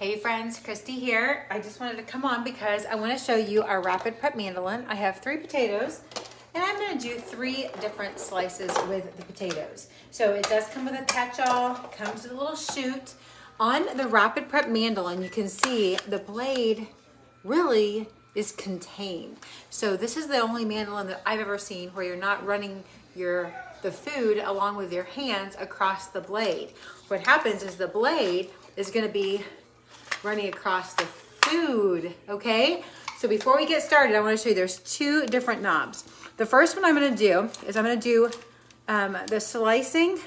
Hey friends, Christy here. I just wanted to come on because I want to show you our rapid prep mandolin. I have 3 potatoes and I'm going to do 3 different slices with the potatoes. So it does come with a catch-all, comes with a little chute. On the rapid prep mandolin, you can see the blade really is contained. So this is the only mandolin that I've ever seen where you're not running the food along with your hands across the blade. What happens is the blade is going to be running across the food, okay? So before we get started, I want to show you there's 2 different knobs. The first one I'm going to do is I'm going to do the slicing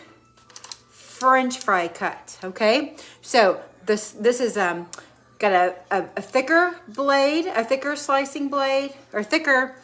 French fry cut, okay? So this is got a thicker blade, a thicker slicing blade, or thicker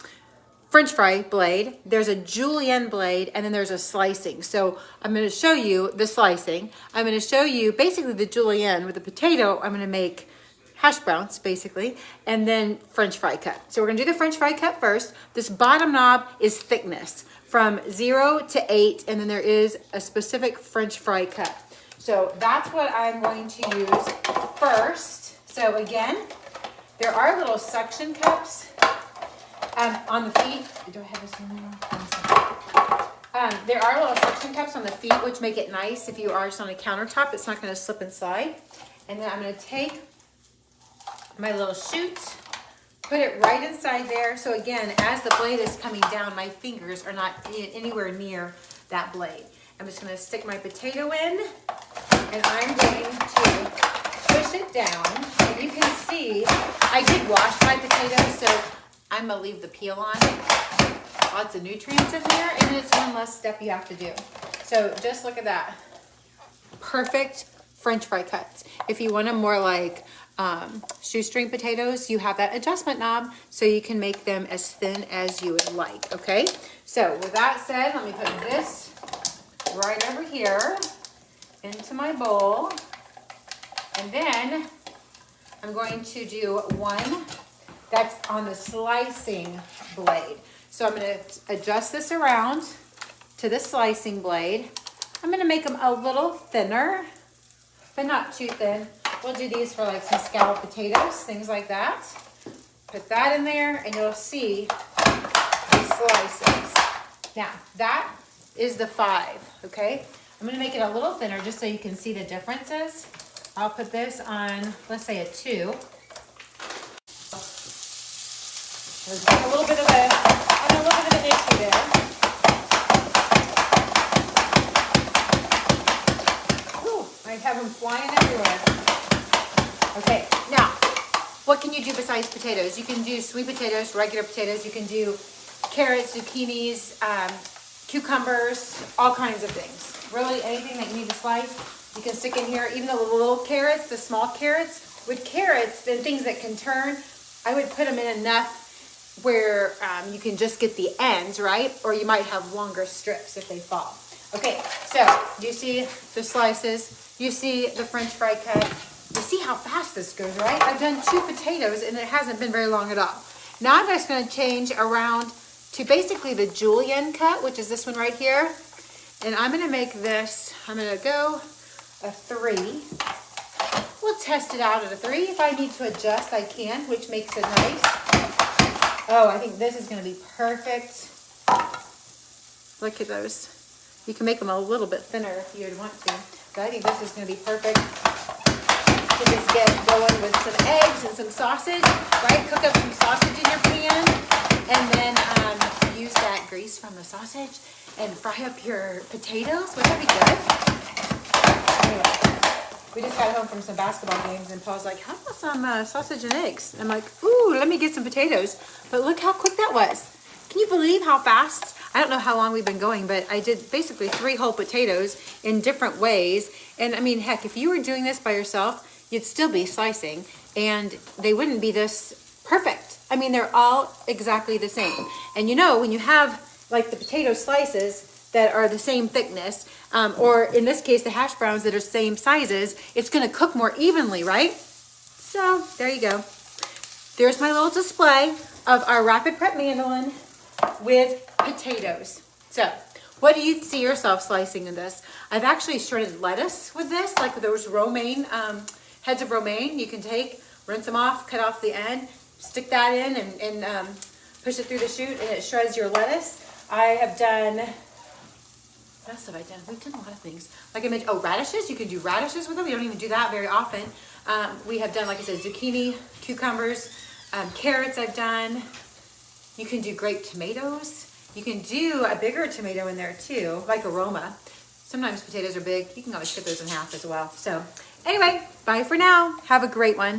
French fry blade. There's a julienne blade, and then there's a slicing. So I'm going to show you the slicing. I'm going to show you basically the julienne with the potato. I'm going to make hash browns basically, and then French fry cut. So we're going to do the French fry cut first. This bottom knob is thickness from 0 to 8, and then there is a specific French fry cut. So that's what I'm going to use first. So again, there are little suction cups on the feet. Do I have this in there? There are little suction cups on the feet, which make it nice if you are just on a countertop. It's not going to slip and slide. And then I'm going to take my little chute, put it right inside there. So again, as the blade is coming down, my fingers are not anywhere near that blade. I'm just going to stick my potato in, and I'm going to push it down. And you can see I did wash my potatoes, so I'm gonna leave the peel on. Lots of nutrients in there, and it's one less step you have to do. So just look at that. Perfect French fry cuts. If you want them more like shoestring potatoes, you have that adjustment knob so you can make them as thin as you would like, okay? So with that said, let me put this right over here into my bowl. And then I'm going to do one that's on the slicing blade. So I'm going to adjust this around to the slicing blade. I'm going to make them a little thinner, but not too thin. We'll do these for like some scalloped potatoes, things like that. Put that in there and you'll see the slices. Now that is the 5, okay? I'm going to make it a little thinner just so you can see the differences. I'll put this on, let's say a 2. There's a little bit of an issue there. Ooh, I have them flying everywhere. Okay, now, what can you do besides potatoes? You can do sweet potatoes, regular potatoes. You can do carrots, zucchinis, cucumbers, all kinds of things. Really, anything that you need to slice, you can stick in here. Even the little carrots, the small carrots. With carrots, then things that can turn, I would put them in enough where you can just get the ends, right? Or you might have longer strips if they fall. Okay, so you see the slices, you see the French fry cut, you see how fast this goes, right? I've done 2 potatoes and it hasn't been very long at all. Now I'm just going to change around to basically the julienne cut, which is this one right here. And I'm going to make this, I'm going to go a 3. We'll test it out at a 3. If I need to adjust, I can, which makes it nice. Oh, I think this is going to be perfect. Look at those. You can make them a little bit thinner if you would want to. But I think this is going to be perfect to just get going with some eggs and some sausage, right? Cook up some sausage in your pan, and then use that grease from the sausage and fry up your potatoes. Would that be good? Anyway. We just got home from some basketball games, and Paul's like, how about some sausage and eggs? I'm like, ooh, let me get some potatoes. But look how quick that was. Can you believe how fast? I don't know how long we've been going, but I did basically 3 whole potatoes in different ways. And I mean, heck, if you were doing this by yourself, you'd still be slicing, and they wouldn't be this perfect. I mean, they're all exactly the same. And you know, when you have like the potato slices that are the same thickness, or in this case, the hash browns that are same sizes, it's gonna cook more evenly, right? So there you go. There's my little display of our rapid prep mandolin with potatoes. So what do you see yourself slicing in this? I've actually shredded lettuce with this, like those romaine heads of romaine you can take, rinse them off, cut off the end, stick that in and push it through the chute and it shreds your lettuce. I have done, what else have I done? We've done a lot of things. Like I mentioned, radishes. You can do radishes with them. We don't even do that very often. We have done, like I said, zucchini, cucumbers, carrots I've done. You can do grape tomatoes. You can do a bigger tomato in there too, like aroma. Sometimes potatoes are big. You can always cut those in half as well. So anyway, bye for now. Have a great one.